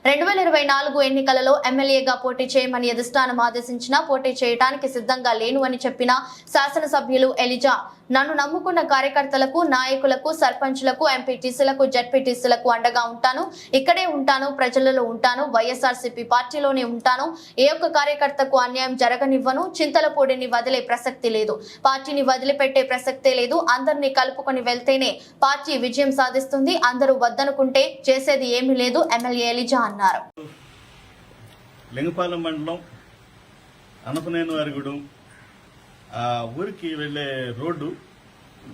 2024 ఎన్నికలలో ఎమ్మెల్యేగా పోటీ చేయమని అధిష్టానం ఆదేశించినా పోటీ చేయడానికి సిద్ధంగా లేను అని చెప్పిన శాసనసభ్యులు ఎలిజా, నన్ను నమ్ముకున్న కార్యకర్తలకు, నాయకులకు, సర్పంచ్లకు, ఎంపీటీసీలకు, జడ్పీటీసీలకు అండగా ఉంటాను. ఇక్కడే ఉంటాను, ప్రజలలో ఉంటాను, వైఎస్ఆర్సీపీ పార్టీలోనే ఉంటాను. ఏ ఒక్క కార్యకర్తకు అన్యాయం జరగనివ్వను. చింతలపూడిని వదిలే ప్రసక్తి లేదు, పార్టీని వదిలిపెట్టే ప్రసక్తే లేదు. అందరినీ కలుపుకొని వెళ్తేనే పార్టీ విజయం సాధిస్తుంది. అందరూ వద్దనుకుంటే చేసేది ఏమీ లేదు. ఎమ్మెల్యే ఎలిజా అన్నారు. లింగపాలెం మండలం అనపనేని వారిగూడెం ఆ ఊరికి వెళ్లే రోడ్డు,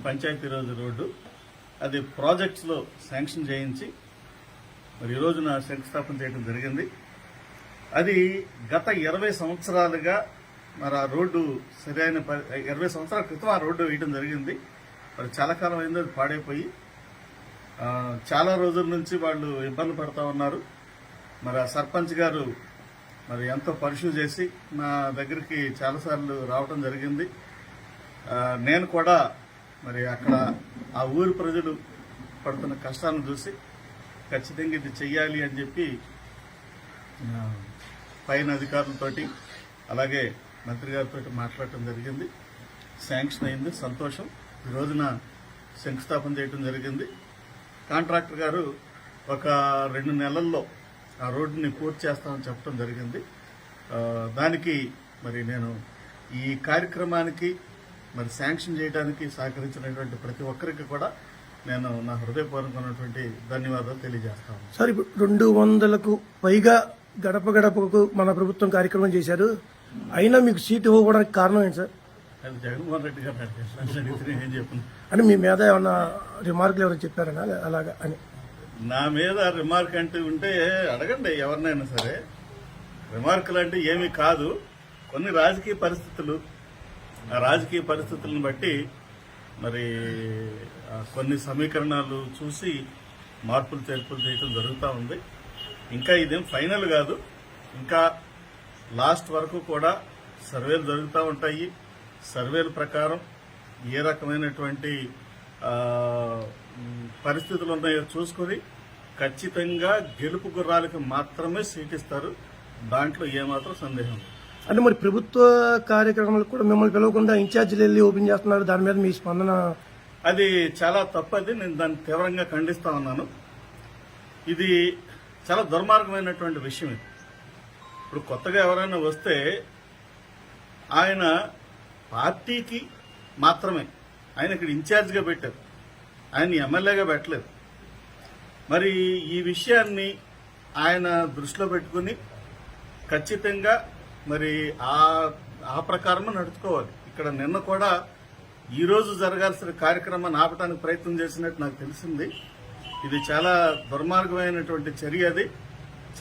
పంచాయతీరాజ్ రోడ్డు, అది ప్రాజెక్ట్స్ లో శాంక్షన్ చేయించి మరి ఈ రోజున శంకుస్థాపన చేయడం జరిగింది. అది గత 20 సంవత్సరాలుగా మరి ఆ రోడ్డు సరైన 20 సంవత్సరాల క్రితం ఆ రోడ్డు వేయడం జరిగింది. మరి చాలా కాలం అయింది అది పాడైపోయి. చాలా రోజుల నుంచి వాళ్ళు ఇబ్బంది పడతా ఉన్నారు. మరి ఆ సర్పంచ్ గారు మరి ఎంతో పరిశీలి చేసి నా దగ్గరికి చాలాసార్లు రావడం జరిగింది. నేను కూడా మరి అక్కడ ఆ ఊరి ప్రజలు పడుతున్న కష్టాలను చూసి ఖచ్చితంగా ఇది చెయ్యాలి అని చెప్పి పైన అధికారులతోటి అలాగే మంత్రి గారితో మాట్లాడటం జరిగింది. శాంక్షన్ అయింది, సంతోషం. ఈ రోజున శంకుస్థాపన చేయడం జరిగింది. కాంట్రాక్టర్ గారు ఒక 2 నెలల్లో ఆ రోడ్డుని పూర్తి చేస్తామని చెప్పడం జరిగింది. దానికి మరి నేను ఈ కార్యక్రమానికి మరి శాంక్షన్ చేయడానికి సహకరించినటువంటి ప్రతి ఒక్కరికి కూడా నేను నా హృదయపూర్వకమైనటువంటి ధన్యవాదాలు తెలియజేస్తాను. సార్, ఇప్పుడు 200కు పైగా గడప గడపకు మన ప్రభుత్వం కార్యక్రమం చేశారు. అయినా మీకు సీటు ఇవ్వడానికి కారణం ఏంటి సార్? అది జగన్మోహన్ రెడ్డి గారు అడిగితే ఏం చెప్పను అంటే మీ మీద ఏమన్నా రిమార్కులు ఎవరైనా చెప్పారనా అలాగా అని? నా మీద రిమార్క్ అంటూ ఉంటే అడగండి ఎవరినైనా సరే. రిమార్కులు అంటే ఏమీ కాదు, కొన్ని రాజకీయ పరిస్థితులు, ఆ రాజకీయ పరిస్థితులను బట్టి మరి కొన్ని సమీకరణాలు చూసి మార్పులు చేర్పులు చేయడం జరుగుతూ ఉంది. ఇంకా ఇదేం ఫైనల్ కాదు, ఇంకా లాస్ట్ వరకు కూడా సర్వేలు జరుగుతూ ఉంటాయి. సర్వేల ప్రకారం ఏ రకమైనటువంటి పరిస్థితులు ఉన్నాయో చూసుకుని ఖచ్చితంగా గెలుపు గుర్రాలకు మాత్రమే సీట్ ఇస్తారు. దాంట్లో ఏమాత్రం సందేహం. అంటే మరి ప్రభుత్వ కార్యక్రమాలకు కూడా మిమ్మల్ని పిలవకుండా ఇన్ఛార్జీలు వెళ్ళి ఓపెన్ చేస్తున్నారు, దాని మీద మీ స్పందన? అది చాలా తప్పది, నేను దాన్ని తీవ్రంగా ఖండిస్తా ఉన్నాను. ఇది చాలా దుర్మార్గమైనటువంటి విషయం. ఇది ఇప్పుడు కొత్తగా ఎవరైనా వస్తే ఆయన పార్టీకి మాత్రమే ఆయన ఇక్కడ ఇన్ఛార్జిగా పెట్టారు, ఆయన ఎమ్మెల్యేగా పెట్టలేదు. మరి ఈ విషయాన్ని ఆయన దృష్టిలో పెట్టుకుని ఖచ్చితంగా మరి ఆ ప్రకారమే నడుచుకోవాలి. ఇక్కడ నిన్న కూడా ఈ రోజు జరగాల్సిన కార్యక్రమాన్ని ఆపడానికి ప్రయత్నం చేసినట్టు నాకు తెలిసింది. ఇది చాలా దుర్మార్గమైనటువంటి చర్య, అది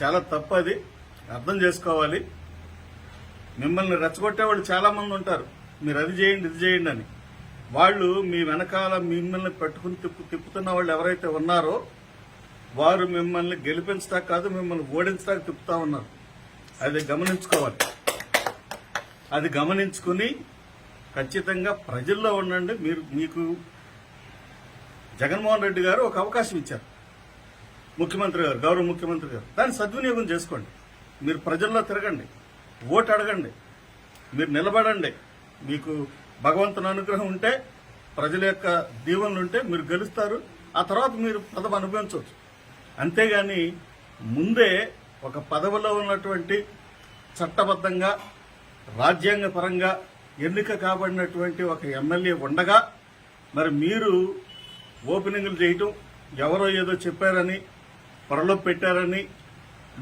చాలా తప్పది, అర్థం చేసుకోవాలి. మిమ్మల్ని రెచ్చగొట్టేవాళ్ళు చాలా మంది ఉంటారు, మీరు అది చేయండి ఇది చేయండి అని. వాళ్ళు మీ వెనకాల మిమ్మల్ని పెట్టుకుని తిప్పుతున్న వాళ్ళు ఎవరైతే ఉన్నారో వారు మిమ్మల్ని గెలిపించడానికి కాదు, మిమ్మల్ని ఓడించడానికి తిప్పుతా ఉన్నారు. అది గమనించుకోవాలి. అది గమనించుకుని ఖచ్చితంగా ప్రజల్లో ఉండండి. మీకు జగన్మోహన్ రెడ్డి గారు ఒక అవకాశం ఇచ్చారు, ముఖ్యమంత్రి గారు, గౌరవ ముఖ్యమంత్రి గారు. దాన్ని సద్వినియోగం చేసుకోండి. మీరు ప్రజల్లో తిరగండి, ఓటు అడగండి, మీరు నిలబడండి. మీకు భగవంతుని అనుగ్రహం ఉంటే, ప్రజల యొక్క దీవెనలు ఉంటే మీరు గెలుస్తారు. ఆ తర్వాత మీరు పదవి అనుభవించవచ్చు. అంతేగాని ముందే ఒక పదవిలో ఉన్నటువంటి చట్టబద్ధంగా రాజ్యాంగపరంగా ఎన్నిక కాబడినటువంటి ఒక ఎమ్మెల్యే ఉండగా మరి మీరు ఓపెనింగ్లు చేయటం, ఎవరో ఏదో చెప్పారని పొరలో పెట్టారని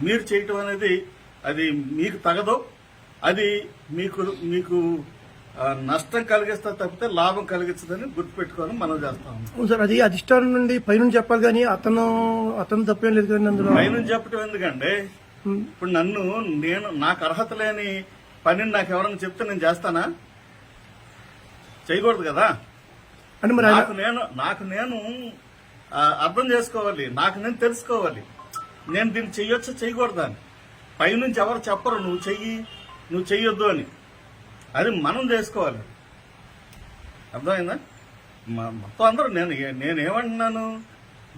మీరు చేయటం అనేది అది మీకు తగదు. అది మీకు నష్టం కలిగిస్తా తప్పితే లాభం కలిగించదని గుర్తుపెట్టుకొని మనం చేస్తాం. సార్, అది అధిష్టానం నుండి పైనుంచి చెప్పాలి కానీ అతను తప్పేం లేదు కానీ అందులో పైనుంచి చెప్పడం ఎందుకండి? ఇప్పుడు నాకు అర్హత లేని పనిని నాకు ఎవరైనా చెప్తే నేను చేస్తానా? చేయకూడదు కదా. అంటే మరి నాకు నేను అర్థం చేసుకోవాలి, నాకు నేను తెలుసుకోవాలి, నేను దీన్ని చెయ్యొచ్చా చేయకూడదా అని. పైనుంచి ఎవరు చెప్పరు నువ్వు చెయ్యొద్దు అని. అది మనం చేసుకోవాలి. అర్థమైందా? మొత్తం అందరూ నేనేమంటున్నాను,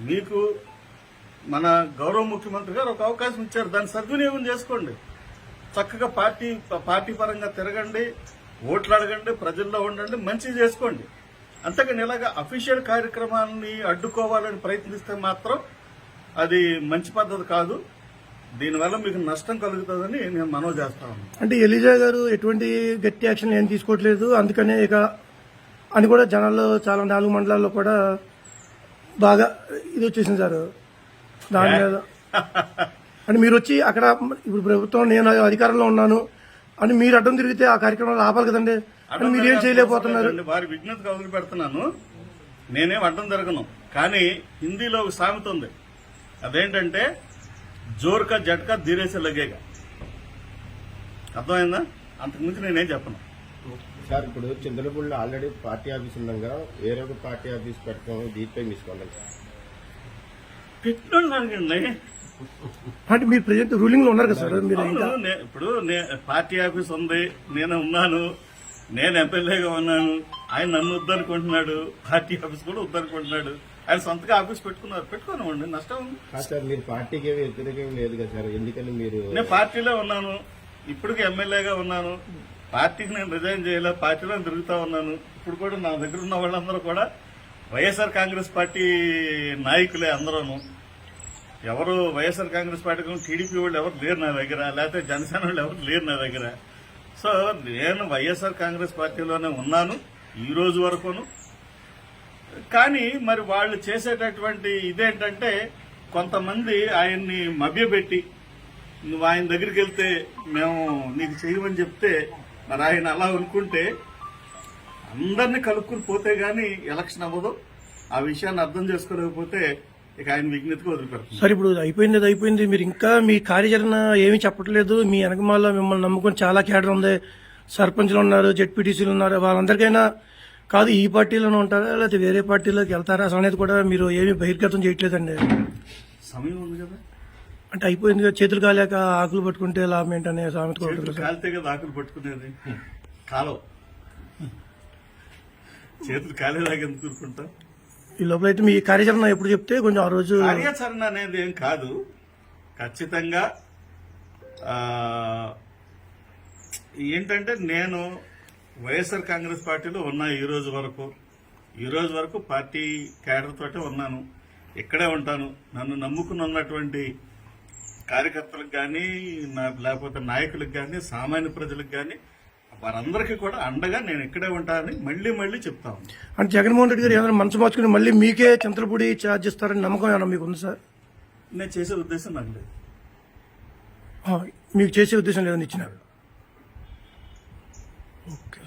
మీకు మన గౌరవ ముఖ్యమంత్రి గారు ఒక అవకాశం ఇచ్చారు, దాన్ని సద్వినియోగం చేసుకోండి. చక్కగా పార్టీ పరంగా తిరగండి, ఓట్లు అడగండి, ప్రజల్లో ఉండండి, మంచి చేసుకోండి. అంతేకాని ఇలాగా అఫీషియల్ కార్యక్రమాలని అడ్డుకోవాలని ప్రయత్నిస్తే మాత్రం అది మంచి పద్ధతి కాదు. దీనివల్ల మీకు నష్టం కలుగుతుందని నేను మనవి చేస్తాను. అంటే ఎలిజా గారు ఎటువంటి గట్టి యాక్షన్ ఏం తీసుకోవట్లేదు, అందుకనే ఇక అని కూడా జనాల్లో చాలా 4 మండలాల్లో కూడా బాగా ఇది వచ్చేసింది సార్ దాని మీద. అని మీరు వచ్చి అక్కడ ఇప్పుడు ప్రభుత్వం నేను అధికారంలో ఉన్నాను అని మీరు అడ్డం తిరిగితే ఆ కార్యక్రమాలు ఆపాలి కదండి, అని మీరు ఏం చేయలేకపోతున్నారు. వారి విజ్ఞతకు వదిలి పెడుతున్నాను, నేనేం అడ్డం జరగను. కానీ హిందీలో ఒక సామెత ఉంది, అదేంటంటే జోర్కా జట్కా ధీరేసే లగేగా. అర్థమైందా? అంతకుమించి నేనేం చెప్పను సార్. ఇప్పుడు చంద్రపూడిలో ఆల్రెడీ పార్టీ ఆఫీస్ ఉండగా వేరే ఒక పార్టీ ఆఫీస్ పెడతాం, దీనిపై తీసుకోండి సార్. పెట్టినోళ్ళు అడగండి. అంటే మీరు ప్రజెంట్ రూలింగ్ లో ఉన్నారు కదా సార్, మీరు ఇంకా ఇప్పుడు పార్టీ ఆఫీస్ ఉంది, నేను ఉన్నాను, నేను ఎమ్మెల్యేగా ఉన్నాను. ఆయన నన్ను వద్దనుకుంటున్నాడు, పార్టీ ఆఫీస్ కూడా వద్దనుకుంటున్నాడు. ఆయన సొంతగా ఆఫీస్ పెట్టుకోనివ్వండి, నష్టం ఉంది. సార్ మీరు పార్టీకి ఏమి వ్యతిరేకం లేదు కదా సార్, ఎందుకని మీరు? నేను పార్టీలో ఉన్నాను, ఇప్పటికి ఎమ్మెల్యేగా ఉన్నాను. పార్టీకి నేను రిజైన్ చేయలే, పార్టీలో తిరుగుతా ఉన్నాను. ఇప్పుడు కూడా నా దగ్గర ఉన్న వాళ్ళందరూ కూడా వైఎస్ఆర్ కాంగ్రెస్ పార్టీ నాయకులే అందరూను. ఎవరు వైఎస్ఆర్ కాంగ్రెస్ పార్టీ టీడీపీ వాళ్ళు ఎవరు లేరు నా దగ్గర, లేకపోతే జనసేన వాళ్ళు ఎవరు లేరు నా దగ్గర. సో నేను వైఎస్ఆర్ కాంగ్రెస్ పార్టీలోనే ఉన్నాను ఈ రోజు వరకును. కానీ మరి వాళ్ళు చేసేటటువంటి ఇదేంటంటే కొంతమంది ఆయన్ని మభ్యపెట్టి నువ్వు ఆయన దగ్గరికి వెళ్తే మేము నీకు చేయమని చెప్తే మరి ఆయన అలా అనుకుంటే అందరినీ కలుపుకుని పోతే గానీ ఎలక్షన్ అవ్వదు. ఆ విషయాన్ని అర్థం చేసుకోలేకపోతే ఇక ఆయన విజ్ఞతకు వదిలిపెడుతుంది. సార్ ఇప్పుడు అయిపోయింది, అది అయిపోయింది. మీరు ఇంకా మీ కార్యాచరణ ఏమీ చెప్పట్లేదు. మీ వెనకమాల మిమ్మల్ని నమ్ముకొని చాలా కేడర్ ఉంది, సర్పంచ్లు ఉన్నారు, జెడ్పీటీసీలు ఉన్నారు. వాళ్ళందరికైనా కాదు ఈ పార్టీలోనే ఉంటారా లేకపోతే వేరే పార్టీలోకి వెళ్తారా అసలు అనేది కూడా మీరు ఏమీ బహిర్గతం చేయట్లేదండి. సమయం ఉంది కదా, అంటే అయిపోయింది కదా, చేతులు కాలేక ఆకులు పట్టుకుంటే లాభం ఏంటనే సామెత కూడా ఉంటుంది చేతులు సార్. కాలితే కదా ఆకులు పట్టుకునేది, కాలం చేతులు కాలేదాకా ఎందుకు ఊరుకుంటా. ఈ లోపల అయితే మీ కార్యాచరణ ఎప్పుడు చెప్తే కొంచెం ఆ రోజు కార్యాచరణ అనేది ఏం కాదు, ఖచ్చితంగా ఏంటంటే నేను వైఎస్ఆర్ కాంగ్రెస్ పార్టీలో ఉన్నా ఈ రోజు వరకు పార్టీ క్యాడర్ తోటే ఉన్నాను, ఇక్కడే ఉంటాను. నన్ను నమ్ముకుని ఉన్నటువంటి కార్యకర్తలకు కానీ లేకపోతే నాయకులకు కానీ సామాన్య ప్రజలకు కానీ వారందరికీ కూడా అండగా నేను ఇక్కడే ఉంటానని మళ్లీ చెప్తాను. అంటే జగన్మోహన్ రెడ్డి గారు ఏమైనా మనసు మార్చుకుని మళ్ళీ మీకే చింతలపూడి ఛార్జ్ ఇస్తారని నమ్మకం ఏమైనా మీకు ఉంది సార్? నేను చేసే ఉద్దేశం నాకు లేదు. మీకు చేసే ఉద్దేశం లేదని ఇచ్చినారు. ఓకే.